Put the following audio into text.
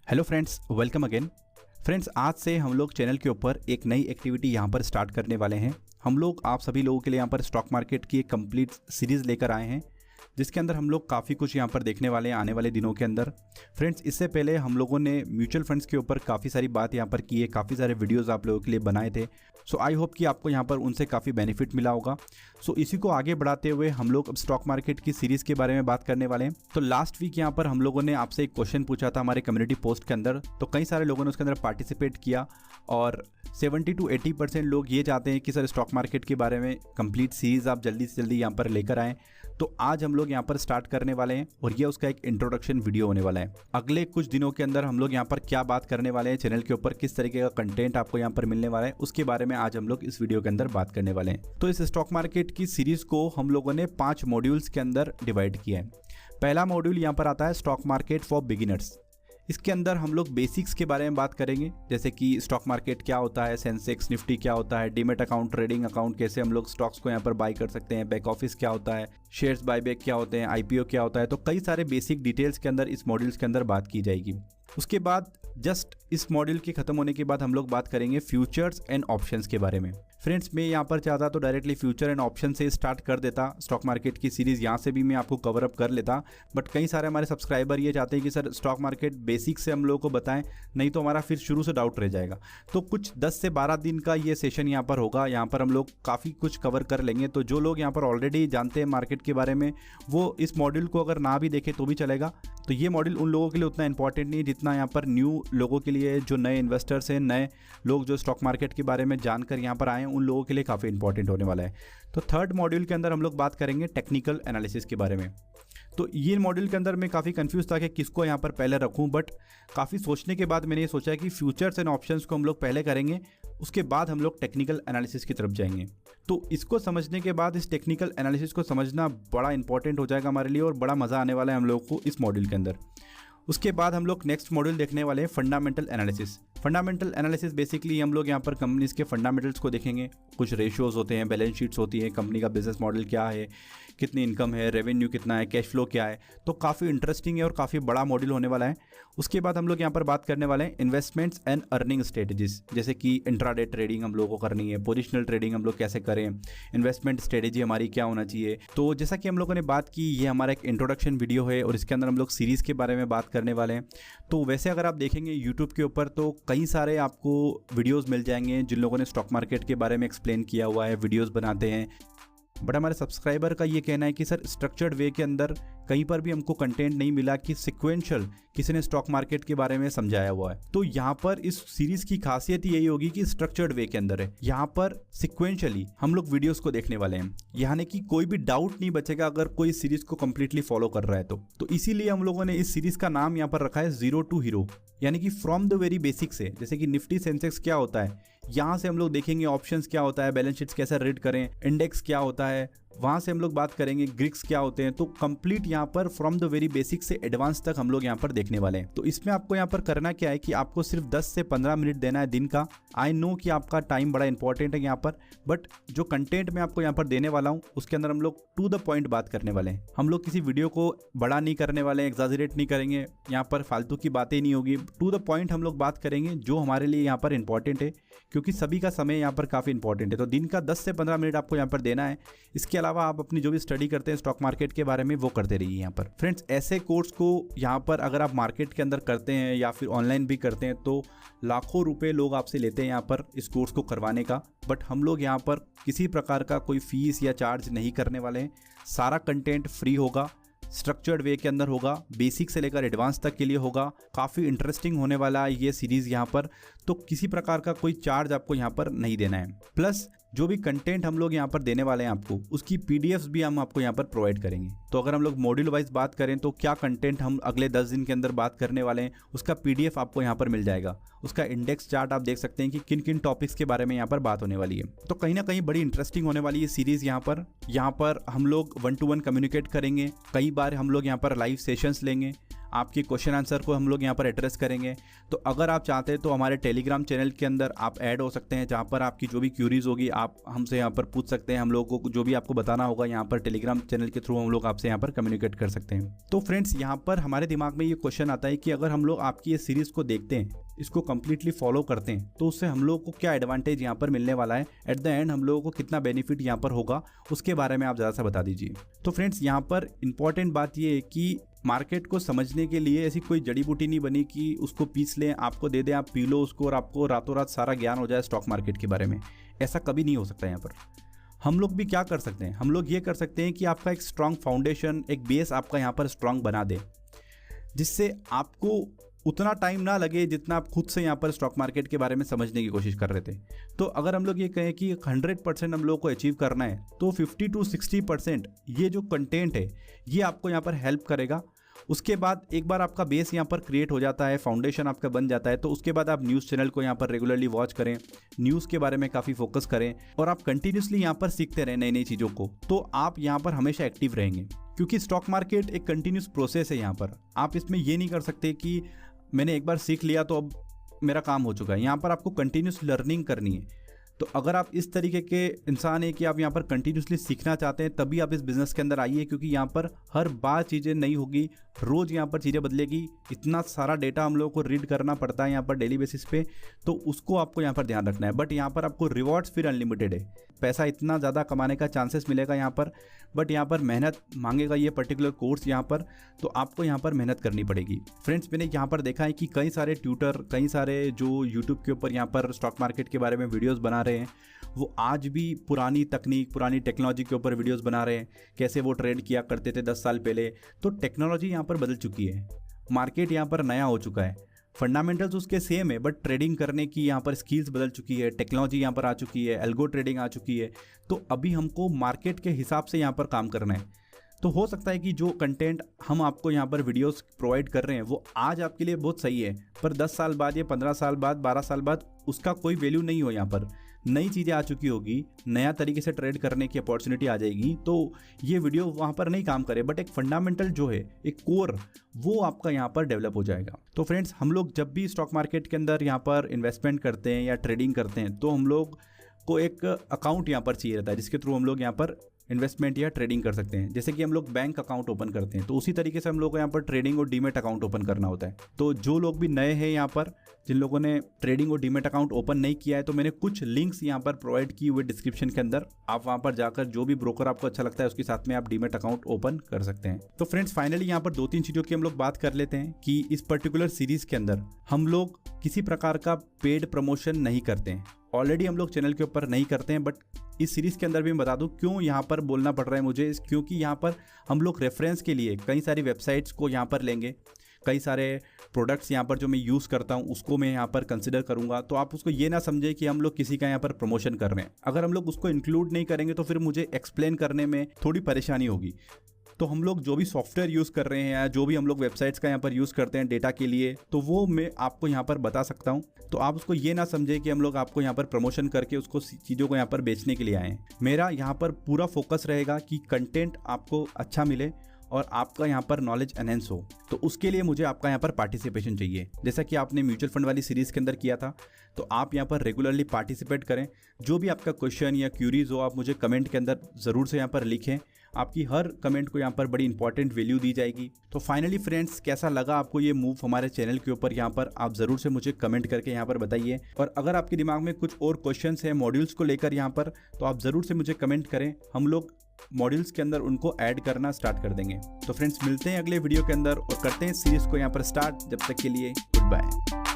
Hello friends, welcome again. Friends, आज से हम लोग चैनल के ऊपर एक नई एक्टिविटी यहाँ पर स्टार्ट करने वाले हैं। हम लोग आप सभी लोगों के लिए यहाँ पर स्टॉक मार्केट की एक कंप्लीट सीरीज़ लेकर आए हैं, जिसके अंदर हम लोग काफ़ी कुछ यहाँ पर देखने वाले हैं आने वाले दिनों के अंदर। फ्रेंड्स, इससे पहले हम लोगों ने म्यूचुअल फंड्स के ऊपर काफ़ी सारी बात यहाँ पर की है, काफ़ी सारे वीडियोस आप लोगों के लिए बनाए थे। सो आई होप कि आपको यहाँ पर उनसे काफ़ी बेनिफिट मिला होगा। सो इसी को आगे बढ़ाते हुए हम लोग अब स्टॉक मार्केट की सीरीज़ के बारे में बात करने वाले हैं। तो लास्ट वीक यहाँ पर हम लोगों ने आपसे एक क्वेश्चन पूछा था हमारे कम्युनिटी पोस्ट के अंदर, तो कई सारे लोगों ने उसके अंदर पार्टिसिपेट किया और 70 to 80% लोग ये चाहते हैं कि सर स्टॉक मार्केट के बारे में कंप्लीट सीरीज़ आप जल्दी से जल्दी यहाँ पर लेकर आएँ। तो आज हम लोग यहाँ पर स्टार्ट करने वाले हैं और ये उसका एक इंट्रोडक्शन वीडियो होने वाला है। अगले कुछ दिनों के अंदर हम लोग यहाँ पर क्या बात करने वाले हैं चैनल के ऊपर, किस तरीके का कंटेंट आपको यहाँ पर मिलने वाला है, उसके बारे में आज हम लोग इस वीडियो के अंदर बात करने वाले हैं। तो इस स्टॉक मार्केट की सीरीज़ को हम लोगों ने 5 मॉड्यूल्स के अंदर डिवाइड किया है। पहला मॉड्यूल यहाँ पर आता है स्टॉक मार्केट फॉर बिगिनर्स। इसके अंदर हम लोग बेसिक्स के बारे में बात करेंगे, जैसे कि स्टॉक मार्केट क्या होता है, सेंसेक्स निफ्टी क्या होता है, डीमेट अकाउंट, ट्रेडिंग अकाउंट, कैसे हम लोग स्टॉक्स को यहाँ पर बाई कर सकते हैं, बैक ऑफिस क्या होता है, शेयर्स बायबैक क्या होते हैं, आईपीओ क्या होता है। तो कई सारे बेसिक डिटेल्स के अंदर इस मॉड्यूल्स के अंदर बात की जाएगी। उसके बाद जस्ट इस मॉड्यूल के खत्म होने के बाद हम लोग बात करेंगे फ्यूचर्स एंड ऑप्शंस के बारे में। फ्रेंड्स, मैं यहाँ पर चाहता तो डायरेक्टली फ्यूचर एंड ऑप्शन से स्टार्ट कर देता, स्टॉक मार्केट की सीरीज़ यहाँ से भी मैं आपको कवर अप कर लेता, बट कई सारे हमारे सब्सक्राइबर ये चाहते हैं कि सर स्टॉक मार्केट बेसिक से हम लोगों को बताएं, नहीं तो हमारा फिर शुरू से डाउट रह जाएगा। तो कुछ 10 से 12 दिन का ये सेशन यहाँ पर होगा, यहाँ पर हम लोग काफ़ी कुछ कवर कर लेंगे। तो जो लोग यहाँ पर ऑलरेडी जानते हैं मार्केट के बारे में, वो इस मॉड्यूल को अगर ना भी देखें तो भी चलेगा। तो ये मॉड्यूल उन लोगों के लिए उतना इंपॉर्टेंट नहीं है जितना यहाँ पर न्यू लोगों के लिए, जो नए इन्वेस्टर्स हैं, नए लोग जो स्टॉक मार्केट के बारे में जानकर यहाँ पर आए हैं, उन लोगों के लिए काफ़ी इंपॉर्टेंट होने वाला है। तो थर्ड मॉड्यूल के अंदर हम लोग बात करेंगे टेक्निकल एनालिसिस के बारे में। तो ये मॉड्यूल के अंदर मैं काफ़ी कंफ्यूज था कि किसको यहाँ पर पहले रखूँ, बट काफ़ी सोचने के बाद मैंने ये सोचा कि फ्यूचर्स एंड ऑप्शंस को हम लोग पहले करेंगे, उसके बाद हम लोग टेक्निकल एनालिसिस की तरफ जाएंगे। तो इसको समझने के बाद, इस टेक्निकल एनालिसिस को समझना बड़ा इंपॉर्टेंट हो जाएगा हमारे लिए और बड़ा मज़ा आने वाला है हम लोग को इस मॉड्यूल के अंदर। उसके बाद हम लोग नेक्स्ट मॉड्यूल देखने वाले हैं fundamental analysis. Fundamental analysis basically हम लोग यहाँ पर कंपनीज के फंडामेंटल्स को देखेंगे। कुछ रेशियोज होते हैं, बैलेंस शीट्स होती हैं, कंपनी का बिजनेस मॉडल क्या है, कितनी इनकम है, रेवेन्यू कितना है, कैश फ्लो क्या है। तो काफ़ी इंटरेस्टिंग है और काफ़ी बड़ा मॉड्यूल होने वाला है। उसके बाद हम लोग यहाँ पर बात करने वाले हैं इन्वेस्टमेंट्स एंड अर्निंग स्ट्रेटजीज, जैसे कि इंट्राडे ट्रेडिंग हम लोगों को करनी है, पोजिशनल ट्रेडिंग हम लोग कैसे करें, इन्वेस्टमेंट स्ट्रेटजी हमारी क्या होना चाहिए। तो जैसा कि हम लोगों ने बात की, ये हमारा एक इंट्रोडक्शन वीडियो है और इसके अंदर हम लोग सीरीज़ के बारे में बात करने वाले हैं। तो वैसे अगर आप देखेंगे यूट्यूब के ऊपर तो कई सारे आपको वीडियोस मिल जाएंगे जिन लोगों ने स्टॉक मार्केट के बारे में एक्सप्लेन किया हुआ है, वीडियोस बनाते हैं। बट हमारे सब्सक्राइबर का ये कहना है कि सर स्ट्रक्चर्ड वे के अंदर कहीं पर भी हमको कंटेंट नहीं मिला कि सिक्वेंशियल किसी ने स्टॉक मार्केट के बारे में समझाया हुआ है। तो यहाँ पर इस सीरीज की खासियत यही होगी कि स्ट्रक्चर्ड वे के अंदर है, यहाँ पर सिक्वेंशियली हम लोग वीडियोस को देखने वाले हैं, यानी कि कोई भी डाउट नहीं बचेगा अगर कोई सीरीज को कंप्लीटली फॉलो कर रहा है तो इसीलिए हम लोगों ने इस सीरीज का नाम यहाँ पर रखा है जीरो टू हीरो, यानी कि फ्रॉम द वेरी बेसिक से। जैसे कि निफ्टी सेंसेक्स क्या होता है, यहाँ से हम लोग देखेंगे ऑप्शंस क्या होता है, बैलेंस शीट्स कैसे रीड करें, इंडेक्स क्या होता है, वहाँ से हम लोग बात करेंगे ग्रिक्स क्या होते हैं। तो कंप्लीट यहाँ पर फ्रॉम द वेरी बेसिक से एडवांस तक हम लोग यहाँ पर देखने वाले हैं। तो इसमें आपको यहाँ पर करना क्या है कि आपको सिर्फ 10 से 15 मिनट देना है दिन का। आई नो कि आपका टाइम बड़ा इंपॉर्टेंट है यहाँ पर, बट जो कंटेंट मैं आपको यहाँ पर देने वाला हूँ उसके अंदर हम लोग टू द पॉइंट बात करने वाले हैं। हम लोग किसी वीडियो को बड़ा नहीं करने वाले हैं, एग्जैजरेट नहीं करेंगे, यहाँ पर फालतू की बातें नहीं होगी। टू द पॉइंट हम लोग बात करेंगे जो हमारे लिए यहाँ पर इंपॉर्टेंट है, क्योंकि सभी का समय यहाँ पर काफ़ी इंपॉर्टेंट है। तो दिन का 10 से 15 मिनट आपको यहाँ पर देना है। इसके अलावा आप अपनी जो भी स्टडी करते हैं स्टॉक मार्केट के बारे में वो करते रहिए यहाँ पर। फ्रेंड्स, ऐसे कोर्स को यहाँ पर अगर आप मार्केट के अंदर करते हैं या फिर ऑनलाइन भी करते हैं तो लाखों रुपए लोग आपसे लेते हैं यहाँ पर इस कोर्स को करवाने का, बट हम लोग यहाँ पर किसी प्रकार का कोई फीस या चार्ज नहीं करने वाले हैं। सारा कंटेंट फ्री होगा, स्ट्रक्चर्ड वे के अंदर होगा, बेसिक से लेकर एडवांस तक के लिए होगा। काफ़ी इंटरेस्टिंग होने वाला है ये सीरीज़ यहाँ पर, तो किसी प्रकार का कोई चार्ज आपको यहाँ पर नहीं देना है। प्लस जो भी कंटेंट हम लोग यहाँ पर देने वाले हैं आपको, उसकी पीडीएफ्स भी हम आपको यहाँ पर प्रोवाइड करेंगे। तो अगर हम लोग मॉड्यूल वाइज बात करें तो क्या कंटेंट हम अगले 10 दिन के अंदर बात करने वाले हैं, उसका पीडीएफ आपको यहाँ पर मिल जाएगा। उसका इंडेक्स चार्ट आप देख सकते हैं कि किन किन टॉपिक्स के बारे में यहाँ पर बात होने वाली है। तो कहीं ना कहीं बड़ी इंटरेस्टिंग होने वाली है सीरीज़ यहाँ पर हम लोग 1-to-1 कम्युनिकेट करेंगे। कई बार हम लोग यहाँ पर लाइव सेशंस लेंगे। आपके क्वेश्चन आंसर को हम लोग यहाँ पर एड्रेस करेंगे। तो अगर आप चाहते हैं तो हमारे टेलीग्राम चैनल के अंदर आप ऐड हो सकते हैं, जहाँ पर आपकी जो भी क्यूरीज होगी आप हमसे यहाँ पर पूछ सकते हैं। हम लोगों को जो भी आपको बताना होगा यहाँ पर टेलीग्राम चैनल के थ्रू हम लोग आपसे यहाँ पर कम्युनिकेट कर सकते हैं। तो फ्रेंड्स, यहाँ पर हमारे दिमाग में ये क्वेश्चन आता है कि अगर हम लोग आपकी ये सीरीज़ को देखते हैं, इसको कंप्लीटली फॉलो करते हैं, तो उससे हम लोगों को क्या एडवांटेज यहाँ पर मिलने वाला है, एट द एंड हम लोगों को कितना बेनिफिट यहाँ पर होगा, उसके बारे में आप ज़्यादा सा बता दीजिए। तो फ्रेंड्स, यहाँ पर इंपॉर्टेंट बात ये है कि मार्केट को समझने के लिए ऐसी कोई जड़ी बूटी नहीं बनी कि उसको पीस लें, आपको दे दें, आप पी लो उसको और आपको रातों रात सारा ज्ञान हो जाए स्टॉक मार्केट के बारे में। ऐसा कभी नहीं हो सकता। यहाँ पर हम लोग भी क्या कर सकते हैं, हम लोग ये कर सकते हैं कि आपका एक स्ट्रॉन्ग फाउंडेशन, एक बेस आपका यहाँ पर स्ट्रॉन्ग बना दे, जिससे आपको उतना टाइम ना लगे जितना आप खुद से यहाँ पर स्टॉक मार्केट के बारे में समझने की कोशिश कर रहे थे। तो अगर हम लोग ये कहें कि 100% हम लोग को अचीव करना है, तो 50 to 60% ये जो कंटेंट है ये आपको यहाँ पर हेल्प करेगा। उसके बाद एक बार आपका बेस यहाँ पर क्रिएट हो जाता है, फाउंडेशन आपका बन जाता है, तो उसके बाद आप न्यूज़ चैनल को यहाँ पर रेगुलरली वॉच करें, न्यूज़ के बारे में काफ़ी फोकस करें और आप कंटिन्यूसली यहाँ पर सीखते रहें नई नई चीज़ों को, तो आप यहाँ पर हमेशा एक्टिव रहेंगे। क्योंकि स्टॉक मार्केट एक कंटिन्यूस प्रोसेस है। यहाँ पर आप इसमें ये नहीं कर सकते कि मैंने एक बार सीख लिया तो अब मेरा काम हो चुका है। यहाँ पर आपको कंटिन्यूस लर्निंग करनी है। तो अगर आप इस तरीके के इंसान हैं कि आप यहाँ पर कंटिन्यूसली सीखना चाहते हैं, तभी आप इस बिज़नेस के अंदर आइए, क्योंकि यहाँ पर हर बार चीज़ें नई होगी, रोज़ यहाँ पर चीज़ें बदलेगी। इतना सारा डेटा हम लोगों को रीड करना पड़ता है यहाँ पर डेली बेसिस पे, तो उसको आपको यहाँ पर ध्यान रखना है। बट यहाँ पर आपको रिवॉर्ड्स फिर अनलिमिटेड है, पैसा इतना ज़्यादा कमाने का चांसेस मिलेगा यहाँ पर, बट यहाँ पर मेहनत मांगेगा ये पर्टिकुलर कोर्स यहाँ पर, तो आपको यहाँ पर मेहनत करनी पड़ेगी। फ्रेंड्स, मैंने यहाँ पर देखा है कि कई सारे ट्यूटर, कई सारे जो यूट्यूब के ऊपर यहाँ पर स्टॉक मार्केट के बारे में वीडियोज़ बना रहे हैं, वो आज भी पुरानी तकनीक, पुरानी टेक्नोलॉजी के ऊपर वीडियोस बना रहे हैं, कैसे वो ट्रेड किया करते थे 10 साल पहले। तो टेक्नोलॉजी यहाँ पर बदल चुकी है, मार्केट यहाँ पर नया हो चुका है, फंडामेंटल्स उसके सेम है, बट ट्रेडिंग करने की यहाँ पर स्किल्स बदल चुकी है, टेक्नोलॉजी यहाँ पर आ चुकी है, एल्गो ट्रेडिंग आ चुकी है। तो अभी हमको मार्केट के हिसाब से यहाँ पर काम करना है। तो हो सकता है कि जो कंटेंट हम आपको यहाँ पर वीडियोस प्रोवाइड कर रहे हैं वो आज आपके लिए बहुत सही है, पर 10 साल बाद या 15 साल बाद, 12 साल बाद उसका कोई वैल्यू नहीं हो। यहाँ पर नई चीज़ें आ चुकी होगी, नया तरीके से ट्रेड करने की अपॉर्चुनिटी आ जाएगी, तो ये वीडियो वहाँ पर नहीं काम करे, बट एक फंडामेंटल जो है, एक कोर, वो आपका यहाँ पर डेवलप हो जाएगा। तो फ्रेंड्स, हम लोग जब भी स्टॉक मार्केट के अंदर यहाँ पर इन्वेस्टमेंट करते हैं या ट्रेडिंग करते हैं, तो हम लोग को एक अकाउंट यहाँ पर चाहिए रहता है, जिसके थ्रू हम लोग यहाँ पर इन्वेस्टमेंट या ट्रेडिंग कर सकते हैं। जैसे कि हम लोग बैंक अकाउंट ओपन करते हैं, तो उसी तरीके से हम लोग को यहाँ पर ट्रेडिंग और डीमेट अकाउंट ओपन करना होता है। तो जो लोग भी नए हैं यहाँ पर, जिन लोगों ने ट्रेडिंग और डीमेट अकाउंट ओपन नहीं किया है, तो मैंने कुछ लिंक्स यहाँ पर प्रोवाइड किए हुए डिस्क्रिप्शन के अंदर, आप वहाँ पर जाकर जो भी ब्रोकर आपको अच्छा लगता है उसके साथ में आप डीमेट अकाउंट ओपन कर सकते हैं। तो फ्रेंड्स, फाइनली यहाँ पर 2-3 चीज़ों की हम लोग बात कर लेते हैं कि इस पर्टिकुलर सीरीज के अंदर हम लोग किसी प्रकार का पेड प्रमोशन नहीं करते हैं। ऑलरेडी हम लोग चैनल के ऊपर नहीं करते हैं, बट इस सीरीज़ के अंदर भी मैं बता दूं क्यों यहाँ पर बोलना पड़ रहा है मुझे, क्योंकि यहाँ पर हम लोग रेफरेंस के लिए कई सारी वेबसाइट्स को यहाँ पर लेंगे, कई सारे प्रोडक्ट्स यहाँ पर जो मैं यूज़ करता हूँ उसको मैं यहाँ पर कंसिडर करूँगा। तो आप उसको ये ना समझे कि हम लोग किसी का यहाँ पर प्रमोशन कर रहे हैं। अगर हम लोग उसको इंक्लूड नहीं करेंगे तो फिर मुझे एक्सप्लेन करने में थोड़ी परेशानी होगी। तो हम लोग जो भी सॉफ्टवेयर यूज़ कर रहे हैं या जो भी हम लोग वेबसाइट्स का यहाँ पर यूज़ करते हैं डेटा के लिए, तो वो मैं आपको यहाँ पर बता सकता हूँ। तो आप उसको ये ना समझे कि हम लोग आपको यहाँ पर प्रमोशन करके उसको चीज़ों को यहाँ पर बेचने के लिए आए हैं। मेरा यहाँ पर पूरा फोकस रहेगा कि कंटेंट आपको अच्छा मिले और आपका यहाँ पर नॉलेज एनहेंस हो। तो उसके लिए मुझे आपका यहाँ पर पार्टिसिपेशन चाहिए। जैसा कि आपने म्यूचुअल फंड वाली सीरीज़ के अंदर किया था, तो आप यहाँ पर रेगुलरली पार्टिसिपेट करें। जो भी आपका क्वेश्चन या क्यूरीज हो, आप मुझे कमेंट के अंदर ज़रूर से यहाँ पर लिखें। आपकी हर कमेंट को यहाँ पर बड़ी इंपॉर्टेंट वैल्यू दी जाएगी। तो फाइनली फ्रेंड्स, कैसा लगा आपको ये मूव हमारे चैनल के ऊपर, यहाँ पर आप ज़रूर से मुझे कमेंट करके यहाँ पर बताइए। और अगर आपके दिमाग में कुछ और क्वेश्चंस हैं मॉड्यूल्स को लेकर यहाँ पर, तो आप ज़रूर से मुझे कमेंट करें। हम लोग मॉड्यूल्स के अंदर उनको ऐड करना स्टार्ट कर देंगे। तो फ्रेंड्स, मिलते हैं अगले वीडियो के अंदर और करते हैं सीरीज़ को यहाँ पर स्टार्ट। जब तक के लिए गुड बाय।